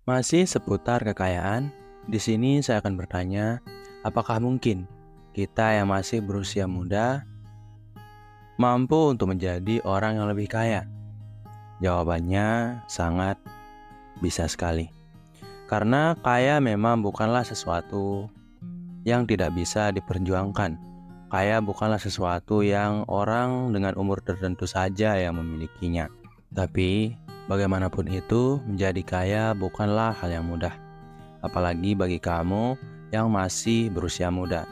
Masih seputar kekayaan, di sini saya akan bertanya, apakah mungkin kita yang masih berusia muda mampu untuk menjadi orang yang lebih kaya? Jawabannya sangat bisa sekali. Karena kaya memang bukanlah sesuatu yang tidak bisa diperjuangkan. Kaya bukanlah sesuatu yang orang dengan umur tertentu saja yang memilikinya. Tapi, bagaimanapun itu, menjadi kaya bukanlah hal yang mudah. Apalagi bagi kamu yang masih berusia muda.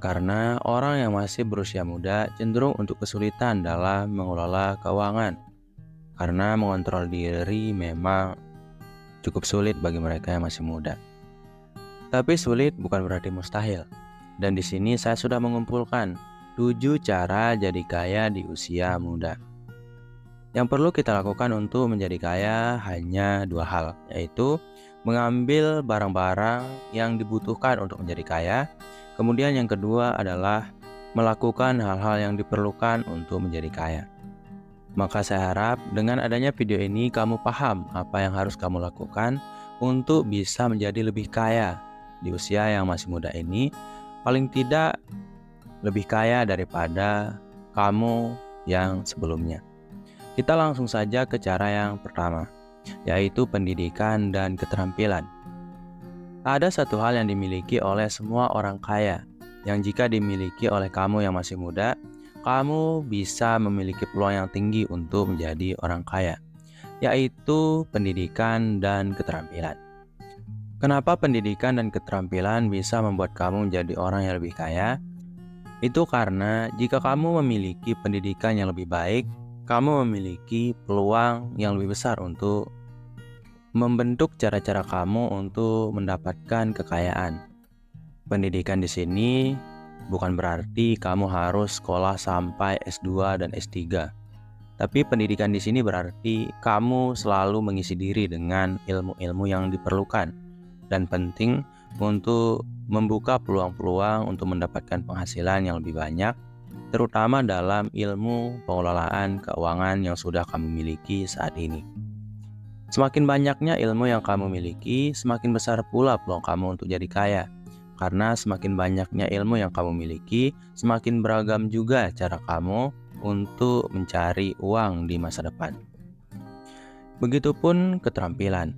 Karena orang yang masih berusia muda cenderung untuk kesulitan dalam mengelola keuangan. Karena mengontrol diri memang cukup sulit bagi mereka yang masih muda. Tapi sulit bukan berarti mustahil. Dan di sini saya sudah mengumpulkan 7 cara jadi kaya di usia muda. Yang perlu kita lakukan untuk menjadi kaya hanya 2 hal, yaitu mengambil barang-barang yang dibutuhkan untuk menjadi kaya. Kemudian yang kedua adalah melakukan hal-hal yang diperlukan untuk menjadi kaya. Maka saya harap dengan adanya video ini kamu paham apa yang harus kamu lakukan untuk bisa menjadi lebih kaya di usia yang masih muda ini. Paling tidak lebih kaya daripada kamu yang sebelumnya. Kita langsung saja ke cara yang pertama, yaitu pendidikan dan keterampilan. Ada satu hal yang dimiliki oleh semua orang kaya, yang jika dimiliki oleh kamu yang masih muda, kamu bisa memiliki peluang yang tinggi untuk menjadi orang kaya, yaitu pendidikan dan keterampilan. Kenapa pendidikan dan keterampilan bisa membuat kamu menjadi orang yang lebih kaya? Itu karena jika kamu memiliki pendidikan yang lebih baik, kamu memiliki peluang yang lebih besar untuk membentuk cara-cara kamu untuk mendapatkan kekayaan. Pendidikan di sini bukan berarti kamu harus sekolah sampai S2 dan S3. Tapi pendidikan di sini berarti kamu selalu mengisi diri dengan ilmu-ilmu yang diperlukan dan penting untuk membuka peluang-peluang untuk mendapatkan penghasilan yang lebih banyak, terutama dalam ilmu pengelolaan keuangan yang sudah kamu miliki saat ini. Semakin banyaknya ilmu yang kamu miliki, semakin besar pula peluang kamu untuk jadi kaya. Karena semakin banyaknya ilmu yang kamu miliki, semakin beragam juga cara kamu untuk mencari uang di masa depan. Begitupun keterampilan.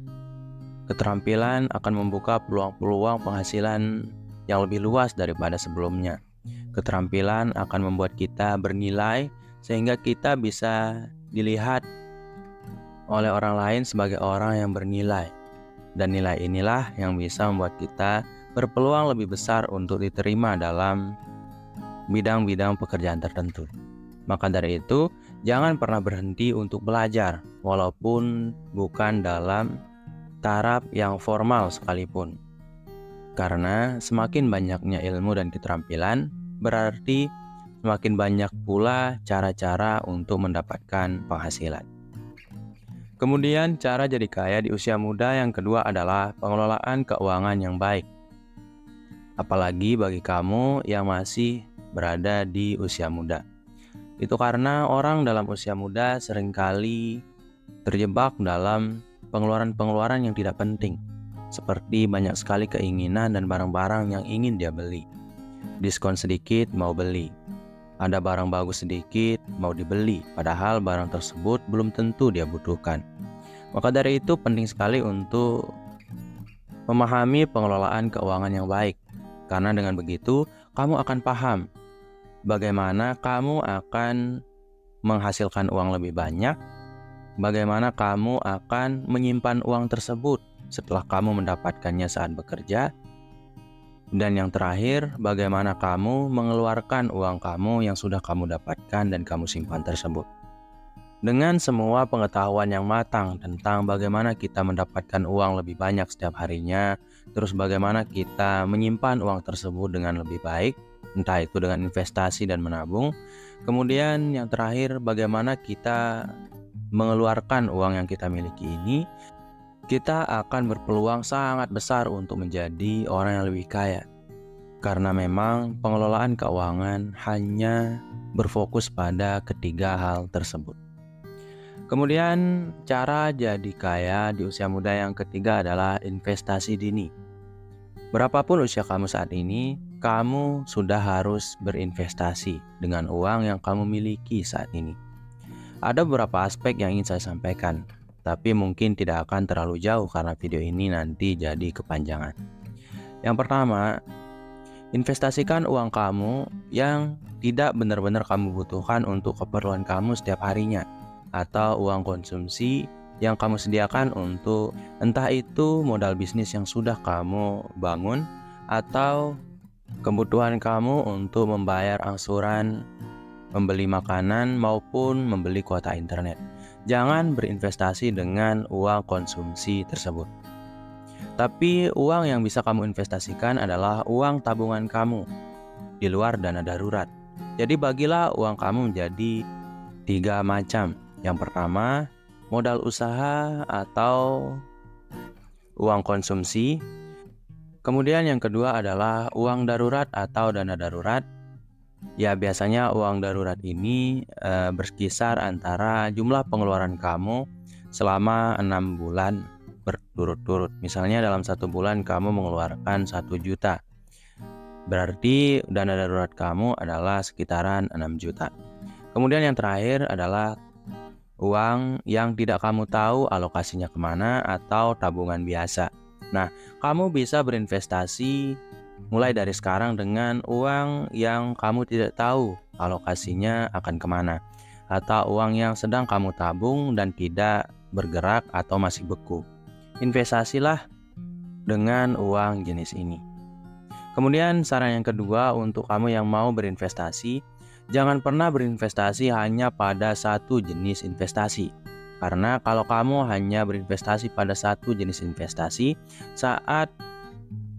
Keterampilan akan membuka peluang-peluang penghasilan yang lebih luas daripada sebelumnya. Keterampilan akan membuat kita bernilai sehingga kita bisa dilihat oleh orang lain sebagai orang yang bernilai. Dan nilai inilah yang bisa membuat kita berpeluang lebih besar untuk diterima dalam bidang-bidang pekerjaan tertentu. Maka dari itu, jangan pernah berhenti untuk belajar, walaupun bukan dalam taraf yang formal sekalipun. Karena semakin banyaknya ilmu dan keterampilan, berarti semakin banyak pula cara-cara untuk mendapatkan penghasilan. Kemudian cara jadi kaya di usia muda yang kedua adalah pengelolaan keuangan yang baik. Apalagi bagi kamu yang masih berada di usia muda. Itu karena orang dalam usia muda seringkali terjebak dalam pengeluaran-pengeluaran yang tidak penting. Seperti banyak sekali keinginan dan barang-barang yang ingin dia beli. Diskon sedikit mau beli. Ada barang bagus sedikit mau dibeli, padahal barang tersebut belum tentu dia butuhkan. Maka dari itu penting sekali untuk memahami pengelolaan keuangan yang baik. Karena dengan begitu, kamu akan paham bagaimana kamu akan menghasilkan uang lebih banyak, bagaimana kamu akan menyimpan uang tersebut setelah kamu mendapatkannya saat bekerja, dan yang terakhir, bagaimana kamu mengeluarkan uang kamu yang sudah kamu dapatkan dan kamu simpan tersebut. Dengan semua pengetahuan yang matang tentang bagaimana kita mendapatkan uang lebih banyak setiap harinya, terus bagaimana kita menyimpan uang tersebut dengan lebih baik, entah itu dengan investasi dan menabung. Kemudian yang terakhir, bagaimana kita mengeluarkan uang yang kita miliki ini, kita akan berpeluang sangat besar untuk menjadi orang yang lebih kaya. Karena memang pengelolaan keuangan hanya berfokus pada ketiga hal tersebut. Kemudian, cara jadi kaya di usia muda yang ketiga adalah investasi dini. Berapapun usia kamu saat ini, kamu sudah harus berinvestasi dengan uang yang kamu miliki saat ini. Ada beberapa aspek yang ingin saya sampaikan, tapi mungkin tidak akan terlalu jauh karena video ini nanti jadi kepanjangan. Yang pertama, investasikan uang kamu yang tidak benar-benar kamu butuhkan untuk keperluan kamu setiap harinya, atau uang konsumsi yang kamu sediakan untuk entah itu modal bisnis yang sudah kamu bangun atau kebutuhan kamu untuk membayar angsuran, membeli makanan maupun membeli kuota internet. Jangan berinvestasi dengan uang konsumsi tersebut. Tapi uang yang bisa kamu investasikan adalah uang tabungan kamu di luar dana darurat. Jadi bagilah uang kamu menjadi 3 macam. Yang pertama, modal usaha atau uang konsumsi. Kemudian yang kedua adalah uang darurat atau dana darurat. Ya, biasanya uang darurat ini berkisar antara jumlah pengeluaran kamu selama 6 bulan berturut-turut. Misalnya dalam 1 bulan kamu mengeluarkan 1 juta. Berarti dana darurat kamu adalah sekitaran 6 juta. Kemudian yang terakhir adalah uang yang tidak kamu tahu alokasinya kemana atau tabungan biasa. Nah, kamu bisa berinvestasi mulai dari sekarang dengan uang yang kamu tidak tahu alokasinya akan kemana, atau uang yang sedang kamu tabung dan tidak bergerak atau masih beku. Investasilah dengan uang jenis ini. Kemudian saran yang kedua untuk kamu yang mau berinvestasi, jangan pernah berinvestasi hanya pada satu jenis investasi. Karena kalau kamu hanya berinvestasi pada satu jenis investasi, saat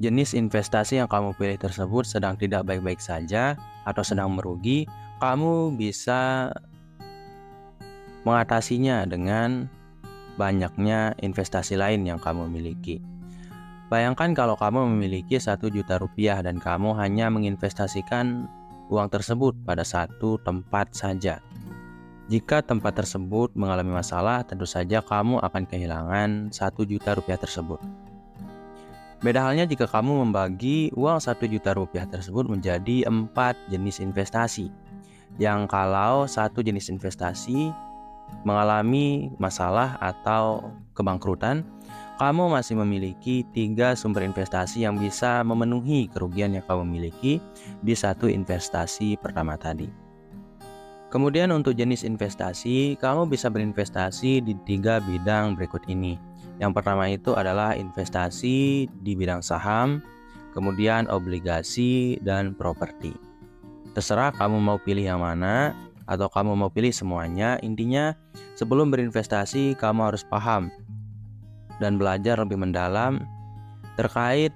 jenis investasi yang kamu pilih tersebut sedang tidak baik-baik saja atau sedang merugi, kamu bisa mengatasinya dengan banyaknya investasi lain yang kamu miliki. Bayangkan kalau kamu memiliki 1 juta rupiah dan kamu hanya menginvestasikan uang tersebut pada satu tempat saja. Jika tempat tersebut mengalami masalah, tentu saja kamu akan kehilangan 1 juta rupiah tersebut. Beda halnya jika kamu membagi uang 1 juta rupiah tersebut menjadi 4 jenis investasi. Yang kalau satu jenis investasi mengalami masalah atau kebangkrutan, kamu masih memiliki 3 sumber investasi yang bisa memenuhi kerugian yang kamu miliki di satu investasi pertama tadi. Kemudian untuk jenis investasi, kamu bisa berinvestasi di 3 bidang berikut ini. Yang pertama itu adalah investasi di bidang saham, kemudian obligasi, dan properti. Terserah kamu mau pilih yang mana, atau kamu mau pilih semuanya. Intinya, sebelum berinvestasi, kamu harus paham dan belajar lebih mendalam terkait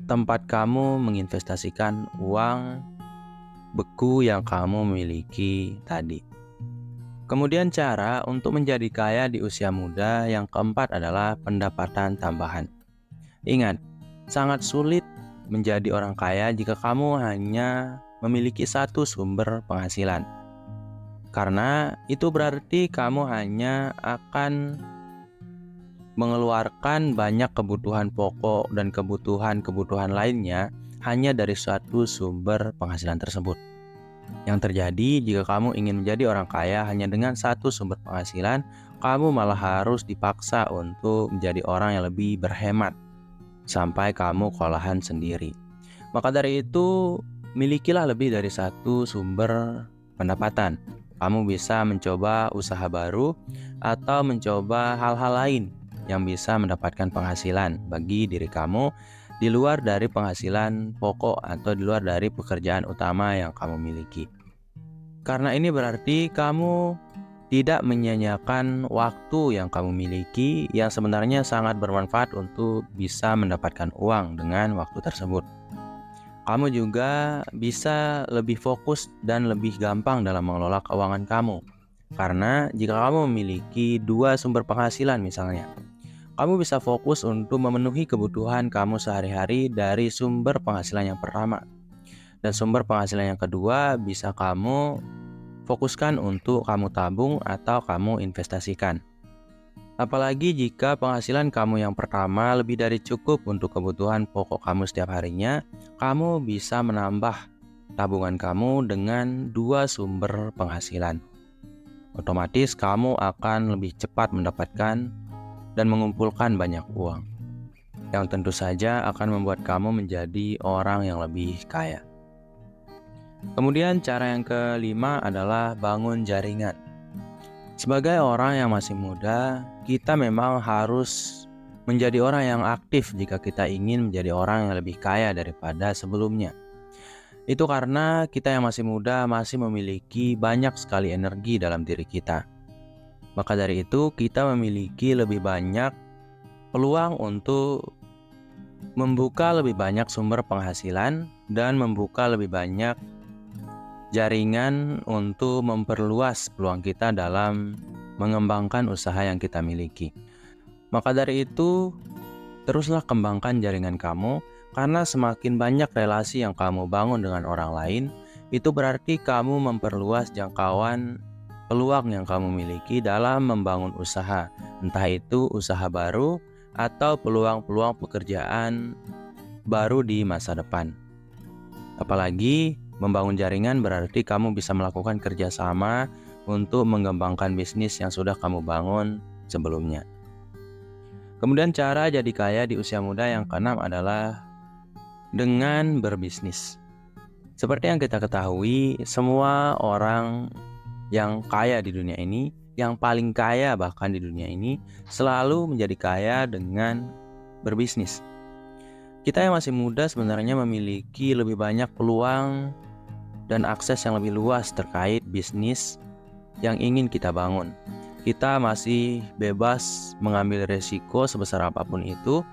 tempat kamu menginvestasikan uang beku yang kamu miliki tadi. Kemudian cara untuk menjadi kaya di usia muda yang keempat adalah pendapatan tambahan. Ingat, sangat sulit menjadi orang kaya jika kamu hanya memiliki satu sumber penghasilan. Karena itu berarti kamu hanya akan mengeluarkan banyak kebutuhan pokok dan kebutuhan lainnya hanya dari suatu sumber penghasilan tersebut. Yang terjadi jika kamu ingin menjadi orang kaya hanya dengan satu sumber penghasilan, kamu malah harus dipaksa untuk menjadi orang yang lebih berhemat sampai kamu kewalahan sendiri. Maka dari itu, milikilah lebih dari satu sumber pendapatan. Kamu bisa mencoba usaha baru atau mencoba hal-hal lain yang bisa mendapatkan penghasilan bagi diri kamu di luar dari penghasilan pokok atau di luar dari pekerjaan utama yang kamu miliki. Karena ini berarti kamu tidak menyia-nyiakan waktu yang kamu miliki yang sebenarnya sangat bermanfaat untuk bisa mendapatkan uang dengan waktu tersebut. Kamu juga bisa lebih fokus dan lebih gampang dalam mengelola keuangan kamu. Karena jika kamu memiliki 2 sumber penghasilan misalnya, kamu bisa fokus untuk memenuhi kebutuhan kamu sehari-hari dari sumber penghasilan yang pertama. Dan sumber penghasilan yang kedua bisa kamu fokuskan untuk kamu tabung atau kamu investasikan. Apalagi jika penghasilan kamu yang pertama lebih dari cukup untuk kebutuhan pokok kamu setiap harinya, kamu bisa menambah tabungan kamu dengan 2 sumber penghasilan. Otomatis kamu akan lebih cepat mendapatkan dan mengumpulkan banyak uang, yang tentu saja akan membuat kamu menjadi orang yang lebih kaya. Kemudian cara yang kelima adalah bangun jaringan. Sebagai orang yang masih muda, kita memang harus menjadi orang yang aktif jika kita ingin menjadi orang yang lebih kaya daripada sebelumnya. Itu karena kita yang masih muda masih memiliki banyak sekali energi dalam diri kita. Maka dari itu, kita memiliki lebih banyak peluang untuk membuka lebih banyak sumber penghasilan dan membuka lebih banyak jaringan untuk memperluas peluang kita dalam mengembangkan usaha yang kita miliki. Maka dari itu, teruslah kembangkan jaringan kamu, karena semakin banyak relasi yang kamu bangun dengan orang lain, itu berarti kamu memperluas jangkauan peluang yang kamu miliki dalam membangun usaha, entah itu usaha baru atau peluang-peluang pekerjaan baru di masa depan. Apalagi membangun jaringan berarti kamu bisa melakukan kerjasama untuk mengembangkan bisnis yang sudah kamu bangun sebelumnya. Kemudian cara jadi kaya di usia muda yang keenam adalah dengan berbisnis. Seperti yang kita ketahui, semua orang yang kaya di dunia ini, yang paling kaya bahkan di dunia ini, selalu menjadi kaya dengan berbisnis. Kita yang masih muda sebenarnya memiliki lebih banyak peluang dan akses yang lebih luas terkait bisnis yang ingin kita bangun. Kita masih bebas mengambil resiko sebesar apapun itu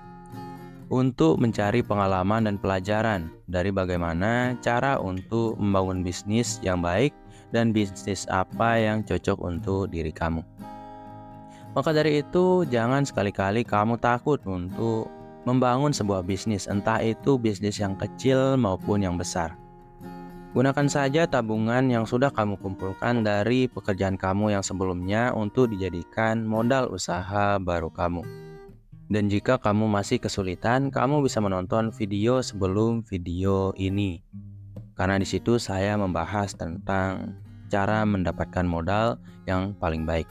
untuk mencari pengalaman dan pelajaran dari bagaimana cara untuk membangun bisnis yang baik dan bisnis apa yang cocok untuk diri kamu. Maka dari itu, jangan sekali-kali kamu takut untuk membangun sebuah bisnis, entah itu bisnis yang kecil maupun yang besar. Gunakan saja tabungan yang sudah kamu kumpulkan dari pekerjaan kamu yang sebelumnya untuk dijadikan modal usaha baru kamu. Dan jika kamu masih kesulitan, kamu bisa menonton video sebelum video ini. Karena di situ saya membahas tentang cara mendapatkan modal yang paling baik.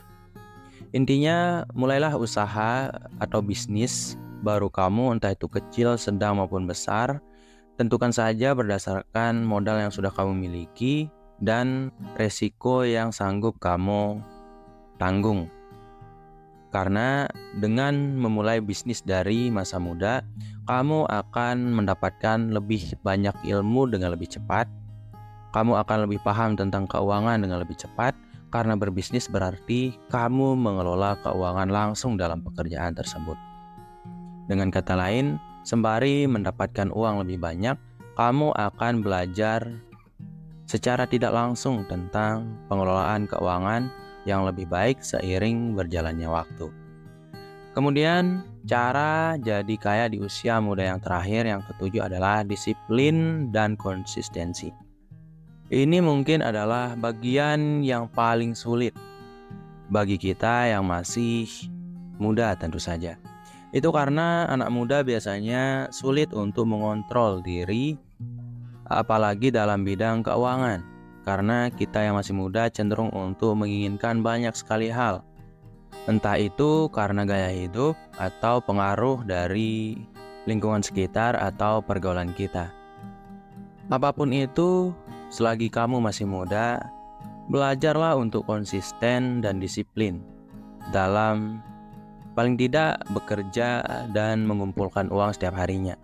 Intinya, mulailah usaha atau bisnis baru kamu, entah itu kecil, sedang maupun besar. Tentukan saja berdasarkan modal yang sudah kamu miliki dan resiko yang sanggup kamu tanggung. Karena dengan memulai bisnis dari masa muda, kamu akan mendapatkan lebih banyak ilmu dengan lebih cepat. Kamu akan lebih paham tentang keuangan dengan lebih cepat, karena berbisnis berarti kamu mengelola keuangan langsung dalam pekerjaan tersebut. Dengan kata lain, sembari mendapatkan uang lebih banyak, kamu akan belajar secara tidak langsung tentang pengelolaan keuangan yang lebih baik seiring berjalannya waktu. Kemudian, cara jadi kaya di usia muda yang terakhir, yang ketujuh adalah disiplin dan konsistensi. Ini mungkin adalah bagian yang paling sulit bagi kita yang masih muda tentu saja. Itu karena anak muda biasanya sulit untuk mengontrol diri, apalagi dalam bidang keuangan. Karena kita yang masih muda cenderung untuk menginginkan banyak sekali hal. Entah itu karena gaya hidup atau pengaruh dari lingkungan sekitar atau pergaulan kita. Apapun itu, selagi kamu masih muda, belajarlah untuk konsisten dan disiplin dalam paling tidak bekerja dan mengumpulkan uang setiap harinya.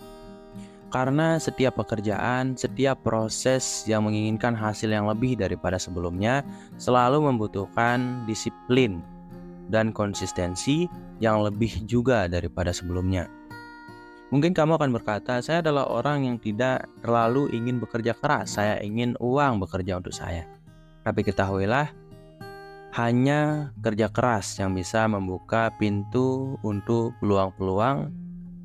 Karena setiap pekerjaan, setiap proses yang menginginkan hasil yang lebih daripada sebelumnya selalu membutuhkan disiplin dan konsistensi yang lebih juga daripada sebelumnya. Mungkin kamu akan berkata, saya adalah orang yang tidak terlalu ingin bekerja keras, saya ingin uang bekerja untuk saya. Tapi ketahuilah, hanya kerja keras yang bisa membuka pintu untuk peluang-peluang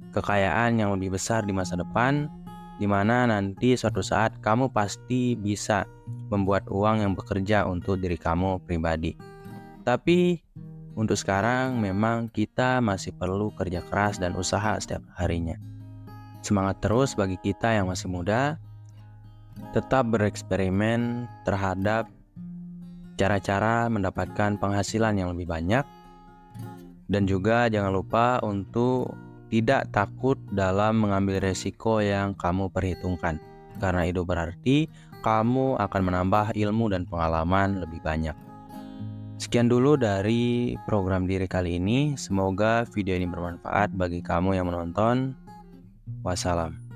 kekayaan yang lebih besar di masa depan, dimana nanti suatu saat kamu pasti bisa membuat uang yang bekerja untuk diri kamu pribadi. Tapi untuk sekarang memang kita masih perlu kerja keras dan usaha setiap harinya. Semangat terus bagi kita yang masih muda, tetap bereksperimen terhadap cara-cara mendapatkan penghasilan yang lebih banyak. Dan juga jangan lupa untuk tidak takut dalam mengambil resiko yang kamu perhitungkan. Karena itu berarti kamu akan menambah ilmu dan pengalaman lebih banyak. Sekian dulu dari program diri kali ini. Semoga video ini bermanfaat bagi kamu yang menonton. Wassalam.